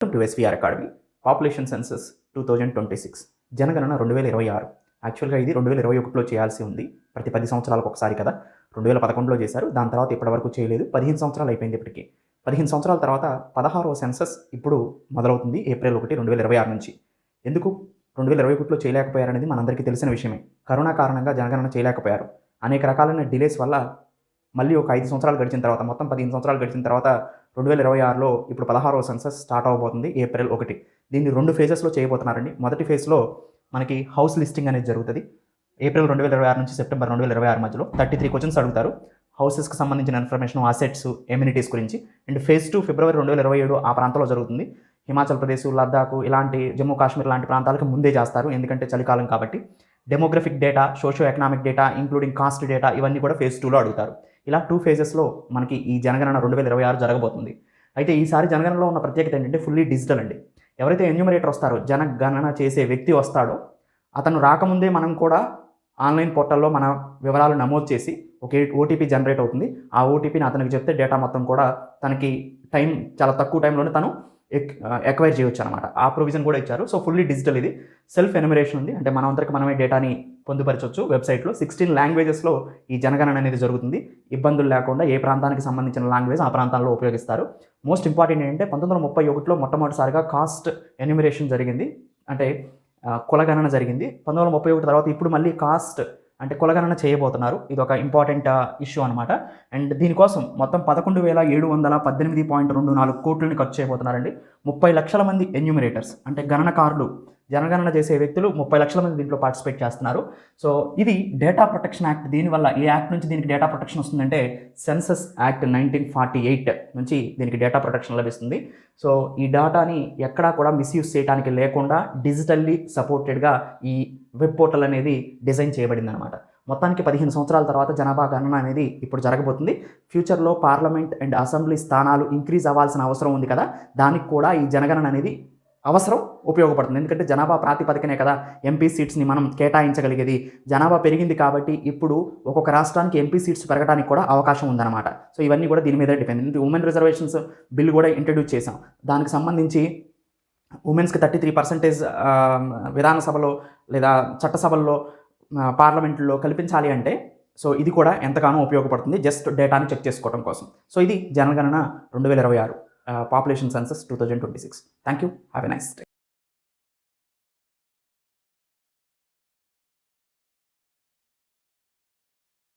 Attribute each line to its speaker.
Speaker 1: To SVR academy population census 2026 జనగణన 2026. యాక్చువల్గా ఇది 2021లో చేయాల్సి ఉంది. ప్రతి 10 సంవత్సరాలకు ఒకసారి కదా. 2011లో చేశారు. దాని తర్వాత ఇప్పటివరకు చేయలేదు. 15 సంవత్సరాలు అయిపోయింది ఇప్పటికి. 15 సంవత్సరాల తర్వాత 16వ సెన్సస్ ఇప్పుడు మొదలవుతుంది ఏప్రిల్ 1, 2026 నుంచి. ఎందుకు 2021లో చేయలేకపోయారనేది మనందరికీ తెలిసిన విషయమే. కరోనా కారణంగా జనగణన చేయలేకపోయారు. అనేక రకాలైన డిలేస్ వల్ల మళ్ళీ ఒక 5 సంవత్సరాలు గడిచిన తర్వాత, మొత్తం 15 సంవత్సరాలు గడిచిన తర్వాత 2026లో ఇప్పుడు 16వ సెన్సస్ స్టార్ట్ అవబోతుంది ఏప్రిల్ 1. దీన్ని 2 ఫేజెస్లో చేయబోతున్నారండి. మొదటి ఫేజ్లో మనకి హౌస్ లిస్టింగ్ అనేది జరుగుతుంది. ఏప్రిల్ 2026 నుంచి సెప్టెంబర్ 2026 మధ్యలో 33 క్వశ్చన్స్ అడుగుతారు. హౌసెస్కి సంబంధించిన ఇన్ఫర్మేషన్, అసెట్స్, ఎమ్యూనిటీస్ గురించి. అండ్ ఫేజ్ 2 ఫిబ్రవరి 2027 ఆ ప్రాంతంలో జరుగుతుంది. హిమాచల్ ప్రదేశ్, లద్దాఖ్ ఇలాంటి, జమ్మూ కాశ్మీర్ లాంటి ప్రాంతాలకు ముందే చేస్తారు, ఎందుకంటే చలికాలం కాబట్టి. Demographic data, socio economic data, including cost data ఇవన్నీ కూడా ఫేజ్ 2లో అడుగుతారు. ఇలా 2 ఫేజెస్లో మనకి ఈ జనగణన 2026 జరగబోతుంది. అయితే ఈసారి జనగణనలో ఉన్న ప్రత్యేకత ఏంటంటే ఫుల్లీ డిజిటల్ అండి. ఎవరైతే ఎన్యూమరేటర్ వస్తారో, జనగణన చేసే వ్యక్తి వస్తాడో, అతను రాకముందే మనం కూడా ఆన్లైన్ పోర్టల్లో మన వివరాలు నమోదు చేసి ఒక ఓటీపీ జనరేట్ అవుతుంది. ఆ ఓటీపీని అతనికి చెప్తే డేటా మొత్తం కూడా తనకి చాలా తక్కువ టైంలోనే తను ఎక్వైర్ చేయొచ్చు అనమాట. ఆ ప్రొవిజన్ కూడా ఇచ్చారు. So fully digital. ఇది సెల్ఫ్ ఎన్యూమరేషన్ ఉంది. అంటే మనందరికి మనమే డేటాని పొందుపరచవచ్చు వెబ్సైట్లో. 16 లాంగ్వేజెస్లో ఈ జనగణన అనేది జరుగుతుంది. ఇబ్బందులు లేకుండా ఏ ప్రాంతానికి సంబంధించిన లాంగ్వేజ్ ఆ ప్రాంతాల్లో ఉపయోగిస్తారు. మోస్ట్ ఇంపార్టెంట్ ఏంటంటే 1931లో మొట్టమొదటిసారిగా కాస్ట్ ఎన్యూమరేషన్ జరిగింది, అంటే కులగణన జరిగింది. 1931 తర్వాత ఇప్పుడు మళ్ళీ కాస్ట్ అంటే కులగణన చేయబోతున్నారు. ఇది ఒక ఇంపార్టెంట్ ఇష్యూ అనమాట. అండ్ దీనికోసం మొత్తం 11,718.24 కోట్లని ఖర్చు చేయబోతున్నారండి. 30 లక్షల మంది ఎన్యూమరేటర్స్ అంటే గణనకారులు, జనగణన చేసే వ్యక్తులు 30 లక్షల మంది దీంట్లో పార్టిసిపేట్ చేస్తున్నారు. సో ఇది డేటా ప్రొటెక్షన్ యాక్ట్. దీనివల్ల ఏ యాక్ట్ నుంచి దీనికి డేటా ప్రొటెక్షన్ వస్తుందంటే సెన్సస్ యాక్ట్ 1948 నుంచి దీనికి డేటా ప్రొటెక్షన్ లభిస్తుంది. సో ఈ డేటాని ఎక్కడా కూడా మిస్యూజ్ చేయడానికి లేకుండా డిజిటల్లీ సపోర్టెడ్గా ఈ వెబ్ పోర్టల్ అనేది డిజైన్ చేయబడింది అనమాట. మొత్తానికి 15 సంవత్సరాల తర్వాత జనాభా గణన అనేది ఇప్పుడు జరగబోతుంది. ఫ్యూచర్లో పార్లమెంట్ అండ్ అసెంబ్లీ స్థానాలు ఇంక్రీజ్ అవ్వాల్సిన అవసరం ఉంది కదా, దానికి కూడా ఈ జనగణన అనేది అవసరం ఉపయోగపడుతుంది. ఎందుకంటే జనాభా ప్రాతిపదికనే కదా ఎంపీ సీట్స్ని మనం కేటాయించగలిగేది. జనాభా పెరిగింది కాబట్టి ఇప్పుడు ఒక్కొక్క రాష్ట్రానికి ఎంపీ సీట్స్ పెరగడానికి కూడా అవకాశం ఉందన్నమాట. సో ఇవన్నీ కూడా దీని మీద డిపెండ్. ఉమెన్ రిజర్వేషన్స్ బిల్ కూడా ఇంట్రడ్యూస్ చేశాం. దానికి సంబంధించి ఉమెన్స్కి 33% విధానసభలో లేదా చట్టసభల్లో, పార్లమెంట్లో కల్పించాలి అంటే సో ఇది కూడా ఎంతగానో ఉపయోగపడుతుంది, జస్ట్ డేటాని చెక్ చేసుకోవడం కోసం. సో ఇది జనగణన 2026 population census 2026. Thank you. Have a nice day.